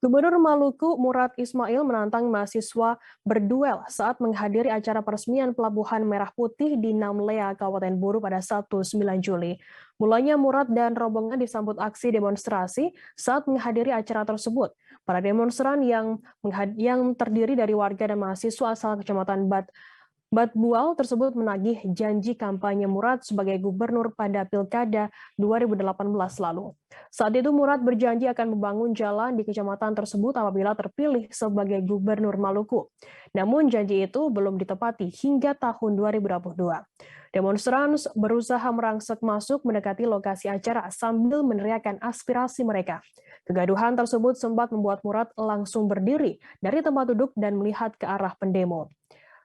Gubernur Maluku Murad Ismail menantang mahasiswa berduel saat menghadiri acara peresmian Pelabuhan Merah Putih di Namlea, Kabupaten Buru pada Sabtu 9 Juli. Mulanya Murad dan rombongan disambut aksi demonstrasi saat menghadiri acara tersebut. Para demonstran yang terdiri dari warga dan mahasiswa asal Kecamatan Batbual tersebut menagih janji kampanye Murad sebagai gubernur pada Pilkada 2018 lalu. Saat itu Murad berjanji akan membangun jalan di kecamatan tersebut apabila terpilih sebagai gubernur Maluku. Namun janji itu belum ditepati hingga tahun 2022. Demonstran berusaha merangsek masuk mendekati lokasi acara sambil meneriakkan aspirasi mereka. Kegaduhan tersebut sempat membuat Murad langsung berdiri dari tempat duduk dan melihat ke arah pendemo.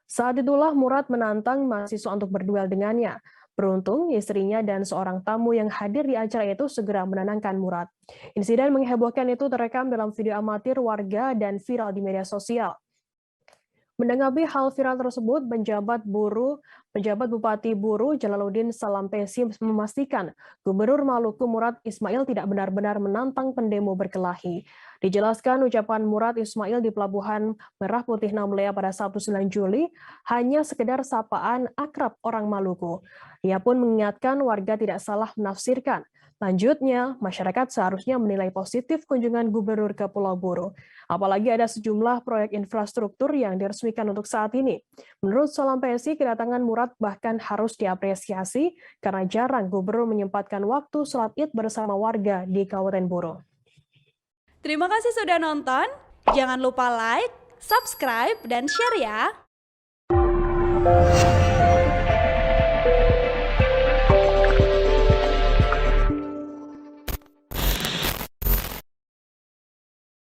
Saat itulah Murad menantang mahasiswa untuk berduel dengannya. Beruntung, istrinya dan seorang tamu yang hadir di acara itu segera menenangkan Murad. Insiden menghebohkan itu terekam dalam video amatir warga dan viral di media sosial. Menanggapi hal viral tersebut, penjabat Bupati Buru Jalaluddin Salampesi memastikan Gubernur Maluku Murad Ismail tidak benar-benar menantang pendemo berkelahi. Dijelaskan ucapan Murad Ismail di Pelabuhan Merah Putih Namlea pada Sabtu 9 Juli hanya sekedar sapaan akrab orang Maluku. Ia pun mengingatkan warga tidak salah menafsirkan. Lanjutnya, masyarakat seharusnya menilai positif kunjungan gubernur ke Pulau Buru. Apalagi ada sejumlah proyek infrastruktur yang diresmikan untuk saat ini. Menurut Salampesi, kedatangan Murad bahkan harus diapresiasi karena jarang gubernur menyempatkan waktu sholat Id bersama warga di Kabupaten Buru. Terima kasih sudah nonton. Jangan lupa like, subscribe, dan share ya.